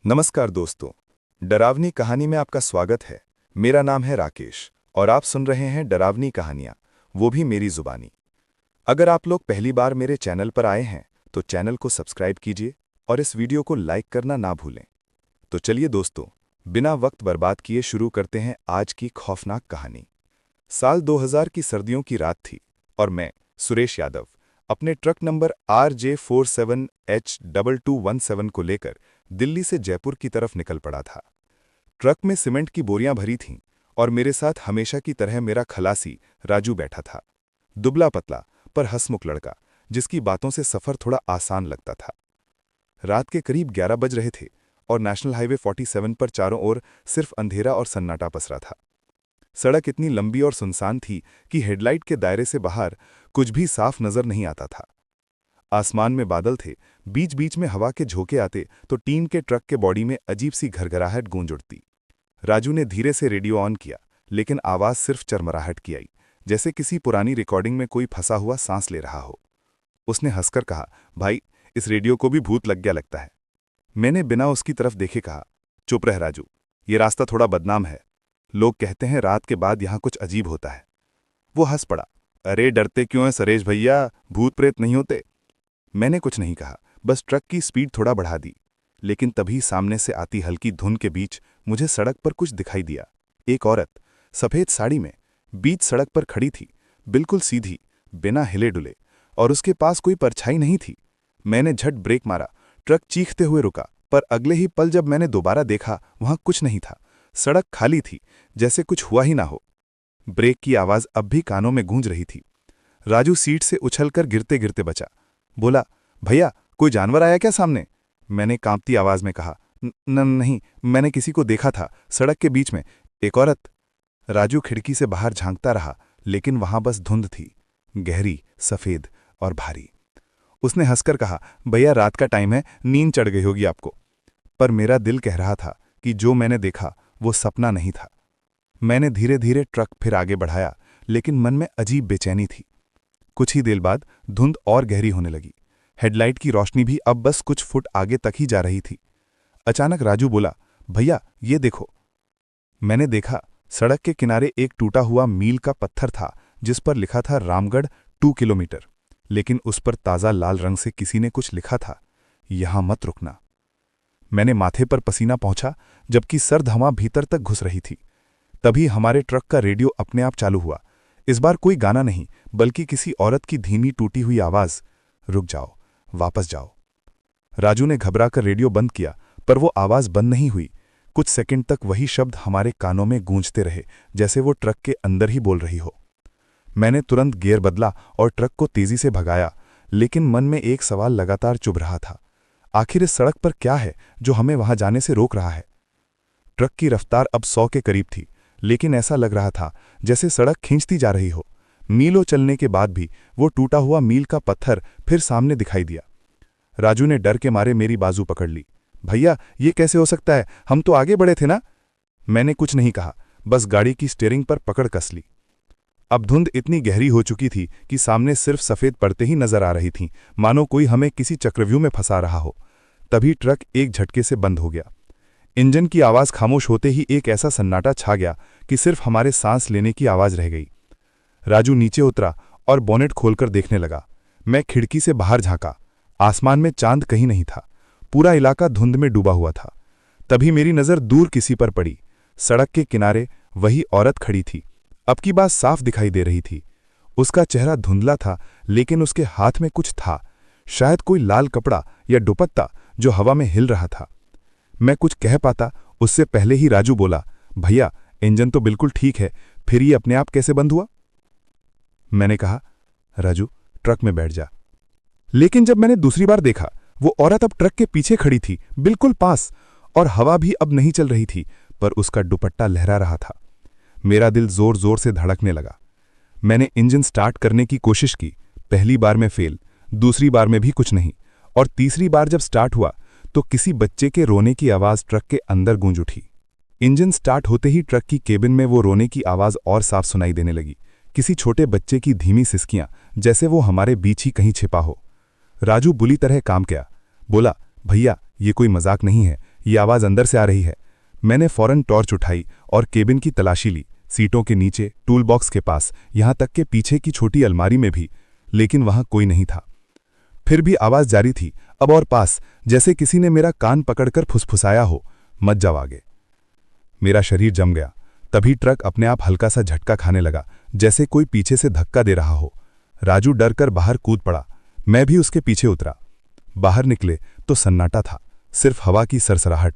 नमस्कार दोस्तों, डरावनी कहानी में आपका स्वागत है। मेरा नाम है राकेश और आप सुन रहे हैं डरावनी कहानियां, वो भी मेरी जुबानी। अगर आप लोग पहली बार मेरे चैनल पर आए हैं तो चैनल को सब्सक्राइब कीजिए और इस वीडियो को लाइक करना ना भूलें। तो चलिए दोस्तों, बिना वक्त बर्बाद किए शुरू करते हैं आज की खौफनाक कहानी। साल 2000 की सर्दियों की रात थी और मैं, सुरेश यादव, अपने ट्रक नंबर RJ47H2217 को लेकर दिल्ली से जयपुर की तरफ निकल पड़ा था। ट्रक में सीमेंट की बोरियां भरी थीं और मेरे साथ हमेशा की तरह मेरा खलासी राजू बैठा था। दुबला पतला पर हंसमुख लड़का, जिसकी बातों से सफ़र थोड़ा आसान लगता था। रात के करीब 11 बज रहे थे और नेशनल हाईवे 47 पर चारों ओर सिर्फ अंधेरा और सन्नाटा पसरा था। सड़क इतनी लंबी और सुनसान थी कि हेडलाइट के दायरे से बाहर कुछ भी साफ नजर नहीं आता था। आसमान में बादल थे, बीच बीच में हवा के झोंके आते तो टीन के ट्रक के बॉडी में अजीब सी घरघराहट गूंज उठती। राजू ने धीरे से रेडियो ऑन किया, लेकिन आवाज सिर्फ चरमराहट की आई, जैसे किसी पुरानी रिकॉर्डिंग में कोई फंसा हुआ सांस ले रहा हो। उसने हंसकर कहा, भाई, इस रेडियो को भी भूत लग गया लगता है। मैंने बिना उसकी तरफ देखे कहा, चुप रह राजू, ये रास्ता थोड़ा बदनाम है। लोग कहते हैं रात के बाद यहां कुछ अजीब होता है। वो हंस पड़ा, अरे डरते क्यों हैं सरेश भैया, भूत प्रेत नहीं होते। मैंने कुछ नहीं कहा, बस ट्रक की स्पीड थोड़ा बढ़ा दी। लेकिन तभी सामने से आती हल्की धुंध के बीच मुझे सड़क पर कुछ दिखाई दिया। एक औरत सफेद साड़ी में बीच सड़क पर खड़ी थी, बिल्कुल सीधी, बिना हिले डुले, और उसके पास कोई परछाई नहीं थी। मैंने झट ब्रेक मारा, ट्रक चीखते हुए रुका, पर अगले ही पल जब मैंने दोबारा देखा, वहां कुछ नहीं था। सड़क खाली थी, जैसे कुछ हुआ ही ना हो। ब्रेक की आवाज अब भी कानों में गूंज रही थी। राजू सीट से उछलकर गिरते गिरते बचा। बोला, भैया, कोई जानवर आया क्या सामने? मैंने कांपती आवाज में कहा, नहीं, मैंने किसी को देखा था सड़क के बीच में, एक औरत। राजू खिड़की से बाहर झांकता रहा, लेकिन वहां बस धुंध थी, गहरी, सफेद और भारी। उसने हंसकर कहा, भैया, रात का टाइम है, नींद चढ़ गई होगी आपको। पर मेरा दिल कह रहा था कि जो मैंने देखा वो सपना नहीं था। मैंने धीरे धीरे ट्रक फिर आगे बढ़ाया, लेकिन मन में अजीब बेचैनी थी। कुछ ही देर बाद धुंध और गहरी होने लगी। हेडलाइट की रोशनी भी अब बस कुछ फुट आगे तक ही जा रही थी। अचानक राजू बोला, भैया, ये देखो। मैंने देखा, सड़क के किनारे एक टूटा हुआ मील का पत्थर था, जिस पर लिखा था रामगढ़ 2 किलोमीटर, लेकिन उस पर ताज़ा लाल रंग से किसी ने कुछ लिखा था, यहां मत रुकना। मैंने माथे पर पसीना पहुंचा, जबकि सर्द हवा भीतर तक घुस रही थी। तभी हमारे ट्रक का रेडियो अपने आप चालू हुआ। इस बार कोई गाना नहीं, बल्कि किसी औरत की धीमी टूटी हुई आवाज, रुक जाओ, वापस जाओ। राजू ने घबराकर रेडियो बंद किया, पर वो आवाज बंद नहीं हुई। कुछ सेकंड तक वही शब्द हमारे कानों में गूंजते रहे, जैसे वो ट्रक के अंदर ही बोल रही हो। मैंने तुरंत गियर बदला और ट्रक को तेजी से भगाया, लेकिन मन में एक सवाल लगातार चुभ रहा था, आखिर इस सड़क पर क्या है जो हमें वहां जाने से रोक रहा है? ट्रक की रफ्तार अब 100 के करीब थी, लेकिन ऐसा लग रहा था जैसे सड़क खींचती जा रही हो। मीलों चलने के बाद भी वो टूटा हुआ मील का पत्थर फिर सामने दिखाई दिया। राजू ने डर के मारे मेरी बाजू पकड़ ली। भैया, ये कैसे हो सकता है, हम तो आगे बढ़े थे ना? मैंने कुछ नहीं कहा, बस गाड़ी की स्टीयरिंग पर पकड़ कस ली। अब धुंध इतनी गहरी हो चुकी थी कि सामने सिर्फ सफेद परतें ही नजर आ रही थीं, मानो कोई हमें किसी चक्रव्यूह में फंसा रहा हो। तभी ट्रक एक झटके से बंद हो गया। इंजन की आवाज खामोश होते ही एक ऐसा सन्नाटा छा गया कि सिर्फ हमारे सांस लेने की आवाज रह गई। राजू नीचे उतरा और बोनेट खोलकर देखने लगा। मैं खिड़की से बाहर झांका। आसमान में चांद कहीं नहीं था, पूरा इलाका धुंध में डूबा हुआ था। तभी मेरी नजर दूर किसी पर पड़ी। सड़क के किनारे वही औरत खड़ी थी, अब की बात साफ दिखाई दे रही थी। उसका चेहरा धुंधला था, लेकिन उसके हाथ में कुछ था, शायद कोई लाल कपड़ा या दुपट्टा जो हवा में हिल रहा था। मैं कुछ कह पाता उससे पहले ही राजू बोला, भैया, इंजन तो बिल्कुल ठीक है, फिर ये अपने आप कैसे बंद हुआ? मैंने कहा, राजू, ट्रक में बैठ जा। लेकिन जब मैंने दूसरी बार देखा, वो औरत अब ट्रक के पीछे खड़ी थी, बिल्कुल पास, और हवा भी अब नहीं चल रही थी, पर उसका दुपट्टा लहरा रहा था। मेरा दिल जोर जोर से धड़कने लगा। मैंने इंजन स्टार्ट करने की कोशिश की। पहली बार में फेल, दूसरी बार में भी कुछ नहीं, और तीसरी बार जब स्टार्ट हुआ तो किसी बच्चे के रोने की आवाज ट्रक के अंदर गूंज उठी। इंजन स्टार्ट होते ही ट्रक की केबिन में वो रोने की आवाज और साफ सुनाई देने लगी, किसी छोटे बच्चे की धीमी सिसकियां, जैसे वो हमारे बीच ही कहीं छिपा हो। राजू बुरी तरह काम किया, बोला, भैया, ये कोई मजाक नहीं है, ये आवाज़ अंदर से आ रही है। मैंने फौरन टॉर्च उठाई और केबिन की तलाशी ली, सीटों के नीचे, टूल बॉक्स के पास, यहाँ तक के पीछे की छोटी अलमारी में भी, लेकिन वहाँ कोई नहीं था। फिर भी आवाज़ जारी थी, अब और पास, जैसे किसी ने मेरा कान पकड़कर फुसफुसाया हो, मत जाओ आगे। मेरा शरीर जम गया। तभी ट्रक अपने आप हल्का सा झटका खाने लगा, जैसे कोई पीछे से धक्का दे रहा हो। राजू डर कर बाहर कूद पड़ा। मैं भी उसके पीछे उतरा। बाहर निकले तो सन्नाटा था, सिर्फ हवा की सरसराहट।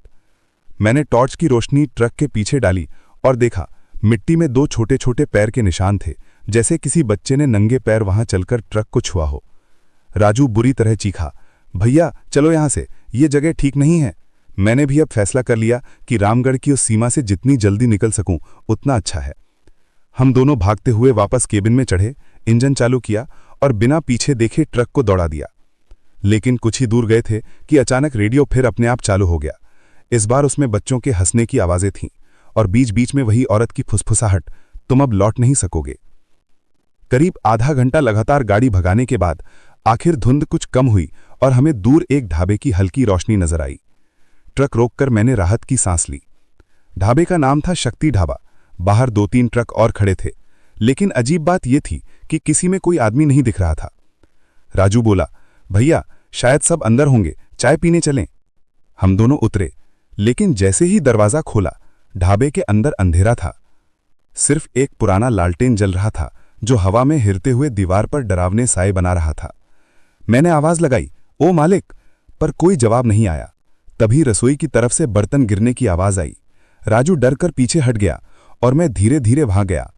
मैंने टॉर्च की रोशनी ट्रक के पीछे डाली और देखा, मिट्टी में 2 छोटे छोटे पैर के निशान थे, जैसे किसी बच्चे ने नंगे पैर वहां चलकर ट्रक को छुआ हो। राजू बुरी तरह चीखा, भैया चलो यहां से, ये जगह ठीक नहीं है। मैंने भी अब फैसला कर लिया कि रामगढ़ की उस सीमा से जितनी जल्दी निकल सकूं उतना अच्छा है। हम दोनों भागते हुए वापस केबिन में चढ़े, इंजन चालू किया और बिना पीछे देखे ट्रक को दौड़ा दिया। लेकिन कुछ ही दूर गए थे कि अचानक रेडियो फिर अपने आप चालू हो गया। इस बार उसमें बच्चों के हंसने की आवाजें थीं और बीच बीच में वही औरत की फुसफुसाहट, तुम अब लौट नहीं सकोगे। करीब आधा घंटा लगातार गाड़ी भगाने के बाद आखिर धुंध कुछ कम हुई और हमें दूर एक ढाबे की हल्की रोशनी नजर आई। ट्रक रोककर मैंने राहत की सांस ली। ढाबे का नाम था शक्ति ढाबा। बाहर 2-3 ट्रक और खड़े थे, लेकिन अजीब बात यह थी कि किसी में कोई आदमी नहीं दिख रहा था। राजू बोला, भैया शायद सब अंदर होंगे, चाय पीने चलें। हम दोनों उतरे, लेकिन जैसे ही दरवाजा खोला, ढाबे के अंदर अंधेरा था। सिर्फ एक पुराना लालटेन जल रहा था, जो हवा में हिरते हुए दीवार पर डरावने साए बना रहा था। मैंने आवाज लगाई, ओ मालिक, पर कोई जवाब नहीं आया। तभी रसोई की तरफ से बर्तन गिरने की आवाज आई। राजू डर कर पीछे हट गया और मैं धीरे धीरे भाग गया।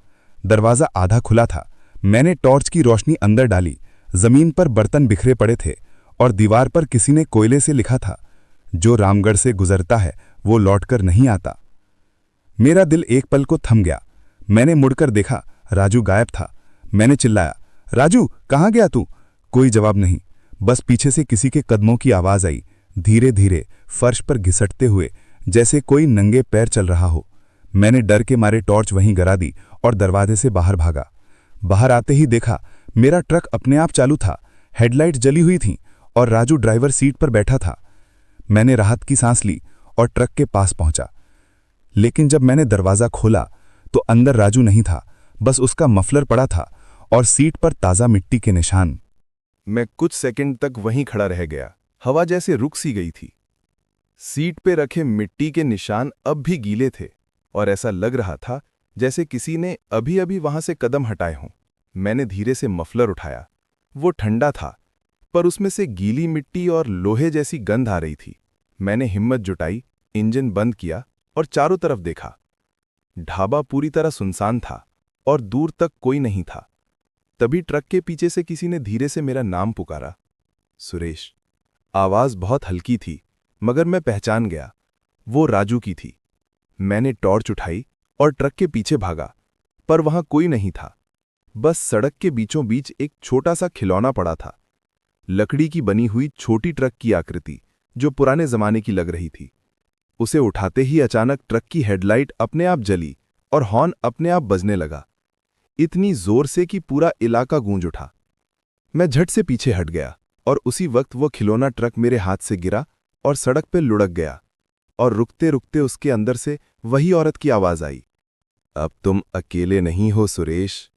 दरवाजा आधा खुला था। मैंने टॉर्च की रोशनी अंदर डाली। जमीन पर बर्तन बिखरे पड़े थे और दीवार पर किसी ने कोयले से लिखा था, जो रामगढ़ से गुजरता है वो लौटकर नहीं आता। मेरा दिल एक पल को थम गया। मैंने मुड़कर देखा, राजू गायब था। मैंने चिल्लाया, राजू कहाँ गया तू? कोई जवाब नहीं, बस पीछे से किसी के कदमों की आवाज आई, धीरे धीरे फर्श पर घिसटते हुए, जैसे कोई नंगे पैर चल रहा हो। मैंने डर के मारे टॉर्च वहीं गिरा दी और दरवाजे से बाहर भागा। बाहर आते ही देखा, मेरा ट्रक अपने आप चालू था, हेडलाइट जली हुई थी और राजू ड्राइवर सीट पर बैठा था। मैंने राहत की सांस ली और ट्रक के पास पहुंचा। लेकिन जब मैंने दरवाजा खोला तो अंदर राजू नहीं था, बस उसका मफलर पड़ा था और सीट पर ताज़ा मिट्टी के निशान। मैं कुछ सेकंड तक वहीं खड़ा रह गया। हवा जैसे रुक सी गई थी। सीट पे रखे मिट्टी के निशान अब भी गीले थे और ऐसा लग रहा था जैसे किसी ने अभी अभी वहां से कदम हटाए हों। मैंने धीरे से मफलर उठाया। वो ठंडा था, पर उसमें से गीली मिट्टी और लोहे जैसी गंध आ रही थी। मैंने हिम्मत जुटाई, इंजन बंद किया और चारों तरफ देखा। ढाबा पूरी तरह सुनसान था और दूर तक कोई नहीं था। तभी ट्रक के पीछे से किसी ने धीरे से मेरा नाम पुकारा, सुरेश। आवाज बहुत हल्की थी, मगर मैं पहचान गया, वो राजू की थी। मैंने टॉर्च उठाई और ट्रक के पीछे भागा, पर वहां कोई नहीं था। बस सड़क के बीचों बीच एक छोटा सा खिलौना पड़ा था, लकड़ी की बनी हुई छोटी ट्रक की आकृति, जो पुराने जमाने की लग रही थी। उसे उठाते ही अचानक ट्रक की हेडलाइट अपने आप जली और हॉर्न अपने आप बजने लगा, इतनी जोर से कि पूरा इलाका गूंज उठा। मैं झट से पीछे हट गया और उसी वक्त वो खिलौना ट्रक मेरे हाथ से गिरा और सड़क पे लुढ़क गया। और रुकते रुकते उसके अंदर से वही औरत की आवाज आई, अब तुम अकेले नहीं हो सुरेश।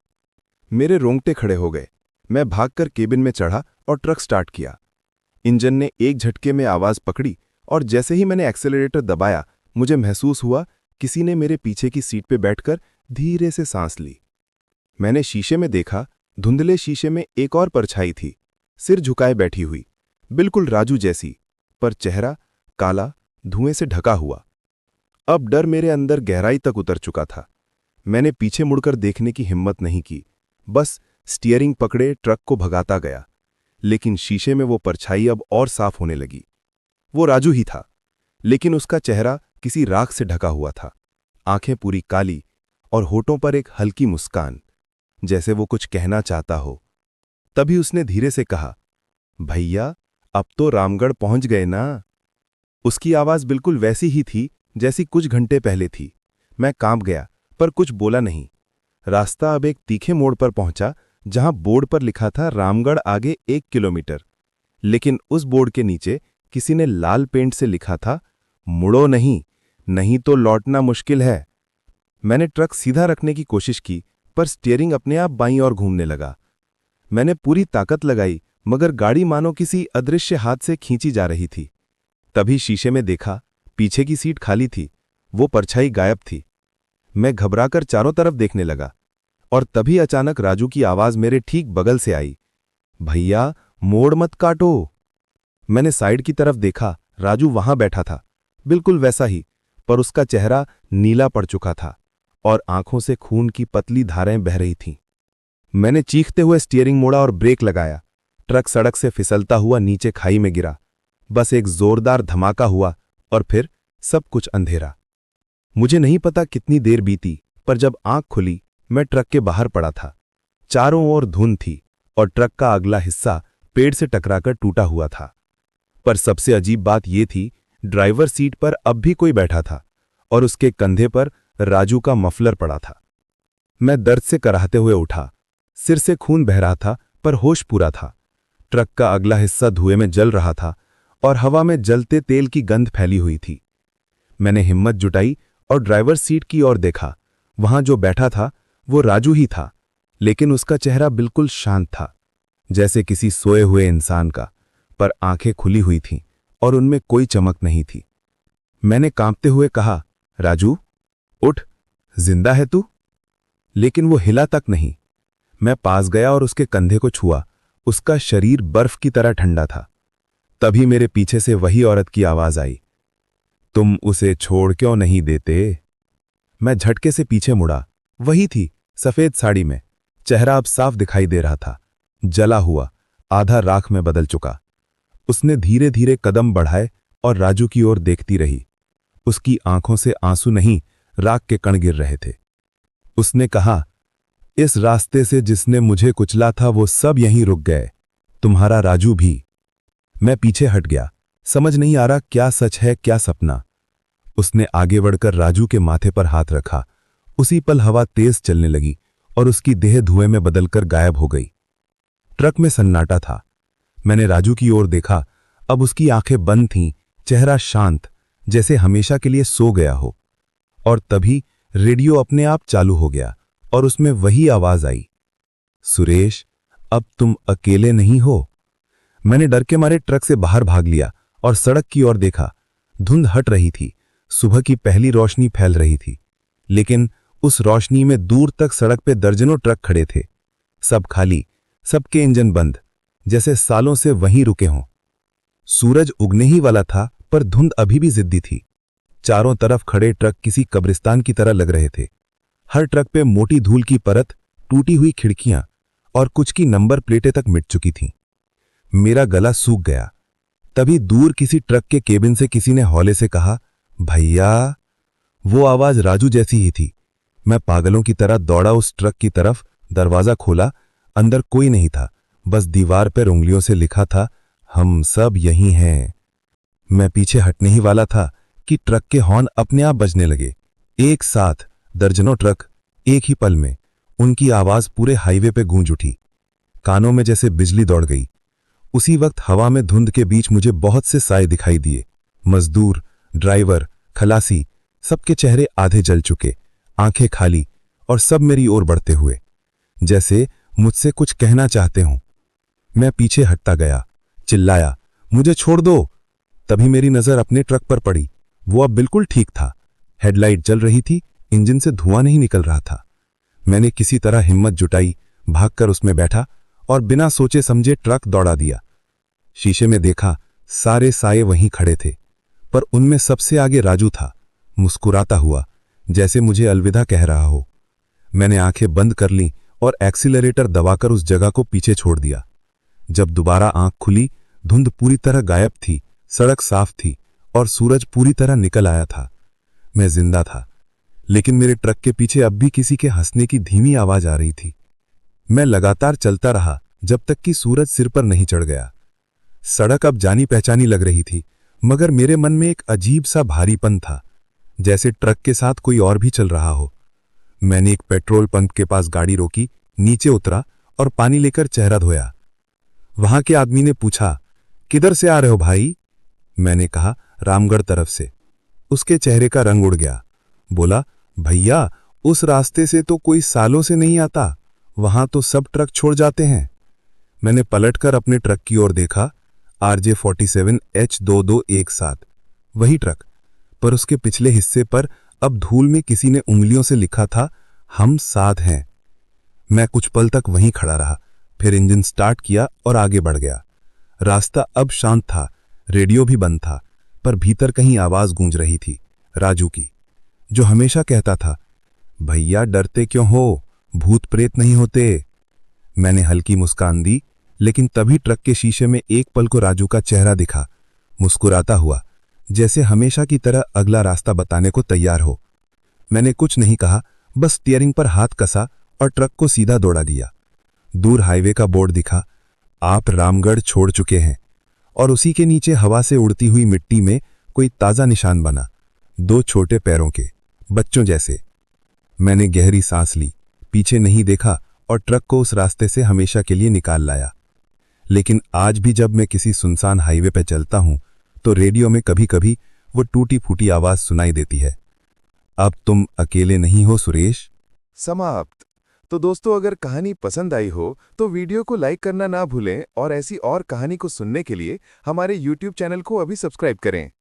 मेरे रोंगटे खड़े हो गए। मैं भागकर केबिन में चढ़ा और ट्रक स्टार्ट किया। इंजन ने एक झटके में आवाज पकड़ी और जैसे ही मैंने एक्सेलरेटर दबाया, मुझे महसूस हुआ किसी ने मेरे पीछे की सीट पे बैठकर धीरे से सांस ली। मैंने शीशे में देखा, धुंधले शीशे में एक और परछाई थी, सिर झुकाए बैठी हुई, बिल्कुल राजू जैसी, पर चेहरा काला, धुएं से ढका हुआ। अब डर मेरे अंदर गहराई तक उतर चुका था। मैंने पीछे मुड़कर देखने की हिम्मत नहीं की, बस स्टीयरिंग पकड़े ट्रक को भगाता गया। लेकिन शीशे में वो परछाई अब और साफ होने लगी। वो राजू ही था, लेकिन उसका चेहरा किसी राख से ढका हुआ था, आंखें पूरी काली और होठों पर एक हल्की मुस्कान, जैसे वो कुछ कहना चाहता हो। तभी उसने धीरे से कहा, भैया अब तो रामगढ़ पहुंच गए ना। उसकी आवाज बिल्कुल वैसी ही थी जैसी कुछ घंटे पहले थी। मैं कांप गया, पर कुछ बोला नहीं। रास्ता अब एक तीखे मोड़ पर पहुंचा, जहां बोर्ड पर लिखा था रामगढ़ आगे 1 किलोमीटर। लेकिन उस बोर्ड के नीचे किसी ने लाल पेंट से लिखा था, मुड़ो नहीं, नहीं तो लौटना मुश्किल है। मैंने ट्रक सीधा रखने की कोशिश की, पर स्टीयरिंग अपने आप बाईं ओर घूमने लगा। मैंने पूरी ताकत लगाई, मगर गाड़ी मानो किसी अदृश्य हाथ से खींची जा रही थी। तभी शीशे में देखा, पीछे की सीट खाली थी, वो परछाई गायब थी। मैं घबराकर चारों तरफ देखने लगा, और तभी अचानक राजू की आवाज मेरे ठीक बगल से आई, भैया मोड़ मत काटो। मैंने साइड की तरफ देखा, राजू वहां बैठा था, बिल्कुल वैसा ही, पर उसका चेहरा नीला पड़ चुका था और आंखों से खून की पतली धाराएं बह रही थीं। मैंने चीखते हुए स्टीयरिंग मोड़ा और ब्रेक लगाया। ट्रक सड़क से फिसलता हुआ नीचे खाई में गिरा। बस एक जोरदार धमाका हुआ और फिर सब कुछ अंधेरा। मुझे नहीं पता कितनी देर बीती, पर जब आंख खुली मैं ट्रक के बाहर पड़ा था। चारों ओर धुंध थी और ट्रक का अगला हिस्सा पेड़ से टकराकर टूटा हुआ था। पर सबसे अजीब बात यह थी, ड्राइवर सीट पर अब भी कोई बैठा था और उसके कंधे पर राजू का मफलर पड़ा था। मैं दर्द से कराहते हुए उठा। सिर से खून बह रहा था, पर होश पूरा था। ट्रक का अगला हिस्सा धुएं में जल रहा था और हवा में जलते तेल की गंध फैली हुई थी। मैंने हिम्मत जुटाई और ड्राइवर सीट की ओर देखा। वहां जो बैठा था वो राजू ही था, लेकिन उसका चेहरा बिल्कुल शांत था, जैसे किसी सोए हुए इंसान का, पर आंखें खुली हुई थीं और उनमें कोई चमक नहीं थी। मैंने कांपते हुए कहा, राजू उठ, जिंदा है तू? लेकिन वो हिला तक नहीं। मैं पास गया और उसके कंधे को छुआ। उसका शरीर बर्फ की तरह ठंडा था। तभी मेरे पीछे से वही औरत की आवाज आई, तुम उसे छोड़ क्यों नहीं देते? मैं झटके से पीछे मुड़ा। वही थी, सफेद साड़ी में। चेहरा अब साफ दिखाई दे रहा था, जला हुआ, आधा राख में बदल चुका। उसने धीरे धीरे कदम बढ़ाए और राजू की ओर देखती रही। उसकी आंखों से आंसू नहीं, राख के कण गिर रहे थे। उसने कहा, इस रास्ते से जिसने मुझे कुचला था वो सब यहीं रुक गए, तुम्हारा राजू भी। मैं पीछे हट गया, समझ नहीं आ रहा क्या सच है क्या सपना। उसने आगे बढ़कर राजू के माथे पर हाथ रखा। उसी पल हवा तेज चलने लगी और उसकी देह धुएं में बदलकर गायब हो गई। ट्रक में सन्नाटा था। मैंने राजू की ओर देखा। अब उसकी आंखें बंद थीं, चेहरा शांत, जैसे हमेशा के लिए सो गया हो। और तभी रेडियो अपने आप चालू हो गया और उसमें वही आवाज आई, सुरेश, अब तुम अकेले नहीं हो। मैंने डर के मारे ट्रक से बाहर भाग लिया और सड़क की ओर देखा। धुंध हट रही थी, सुबह की पहली रोशनी फैल रही थी, लेकिन उस रोशनी में दूर तक सड़क पे दर्जनों ट्रक खड़े थे, सब खाली, सबके इंजन बंद, जैसे सालों से वहीं रुके हों। सूरज उगने ही वाला था, पर धुंध अभी भी जिद्दी थी। चारों तरफ खड़े ट्रक किसी कब्रिस्तान की तरह लग रहे थे। हर ट्रक पे मोटी धूल की परत, टूटी हुई खिड़कियां और कुछ की नंबर प्लेटें तक मिट चुकी थीं। मेरा गला सूख गया। तभी दूर किसी ट्रक के केबिन से किसी ने हौले से कहा, भैया। वो आवाज राजू जैसी ही थी। मैं पागलों की तरह दौड़ा उस ट्रक की तरफ। दरवाजा खोला। अंदर कोई नहीं था, बस दीवार पर उंगलियों से लिखा था, हम सब यहीं हैं। मैं पीछे हटने ही वाला था कि ट्रक के हॉर्न अपने आप बजने लगे। एक साथ दर्जनों ट्रक, एक ही पल में। उनकी आवाज पूरे हाईवे पे गूंज उठी। कानों में जैसे बिजली दौड़ गई। उसी वक्त हवा में धुंध के बीच मुझे बहुत से साए दिखाई दिए। मजदूर, ड्राइवर, खलासी, सबके चेहरे आधे जल चुके, आंखें खाली, और सब मेरी ओर बढ़ते हुए, जैसे मुझसे कुछ कहना चाहते हों। मैं पीछे हटता गया, चिल्लाया, मुझे छोड़ दो। तभी मेरी नजर अपने ट्रक पर पड़ी। वो अब बिल्कुल ठीक था। हेडलाइट जल रही थी, इंजन से धुआं नहीं निकल रहा था। मैंने किसी तरह हिम्मत जुटाई, भागकर उसमें बैठा और बिना सोचे समझे ट्रक दौड़ा दिया। शीशे में देखा, सारे साए वहीं खड़े थे, पर उनमें सबसे आगे राजू था, मुस्कुराता हुआ, जैसे मुझे अलविदा कह रहा हो। मैंने आंखें बंद कर लीं और एक्सीलरेटर दबाकर उस जगह को पीछे छोड़ दिया। जब दोबारा आंख खुली, धुंध पूरी तरह गायब थी, सड़क साफ थी और सूरज पूरी तरह निकल आया था। मैं जिंदा था, लेकिन मेरे ट्रक के पीछे अब भी किसी के हंसने की धीमी आवाज आ रही थी। मैं लगातार चलता रहा जब तक कि सूरज सिर पर नहीं चढ़ गया। सड़क अब जानी पहचानी लग रही थी, मगर मेरे मन में एक अजीब सा भारीपन था, जैसे ट्रक के साथ कोई और भी चल रहा हो। मैंने एक पेट्रोल पंप के पास गाड़ी रोकी, नीचे उतरा और पानी लेकर चेहरा धोया। वहां के आदमी ने पूछा, किधर से आ रहे हो भाई? मैंने कहा, रामगढ़ तरफ से। उसके चेहरे का रंग उड़ गया। बोला, भैया, उस रास्ते से तो कोई सालों से नहीं आता, वहां तो सब ट्रक छोड़ जाते हैं। मैंने पलटकर अपने ट्रक की ओर देखा। RJ47H2217, वही ट्रक, पर उसके पिछले हिस्से पर अब धूल में किसी ने उंगलियों से लिखा था, हम साथ हैं। मैं कुछ पल तक वहीं खड़ा रहा, फिर इंजन स्टार्ट किया और आगे बढ़ गया। रास्ता अब शांत था, रेडियो भी बंद था, पर भीतर कहीं आवाज गूंज रही थी, राजू की, जो हमेशा कहता था, भैया डरते क्यों हो, भूत प्रेत नहीं होते। मैंने हल्की मुस्कान दी, लेकिन तभी ट्रक के शीशे में एक पल को राजू का चेहरा दिखा, मुस्कुराता हुआ, जैसे हमेशा की तरह अगला रास्ता बताने को तैयार हो। मैंने कुछ नहीं कहा, बस स्टीयरिंग पर हाथ कसा और ट्रक को सीधा दौड़ा दिया। दूर हाईवे का बोर्ड दिखा, आप रामगढ़ छोड़ चुके हैं, और उसी के नीचे हवा से उड़ती हुई मिट्टी में कोई ताजा निशान बना, 2 छोटे पैरों के, बच्चों जैसे। मैंने गहरी सांस ली, पीछे नहीं देखा और ट्रक को उस रास्ते से हमेशा के लिए निकाल लाया। लेकिन आज भी जब मैं किसी सुनसान हाईवे पर चलता हूं, तो रेडियो में कभी कभी वो टूटी फूटी आवाज सुनाई देती है, अब तुम अकेले नहीं हो सुरेश। समाप्त। तो दोस्तों, अगर कहानी पसंद आई हो तो वीडियो को लाइक करना ना भूलें और ऐसी और कहानी को सुनने के लिए हमारे YouTube चैनल को अभी सब्सक्राइब करें।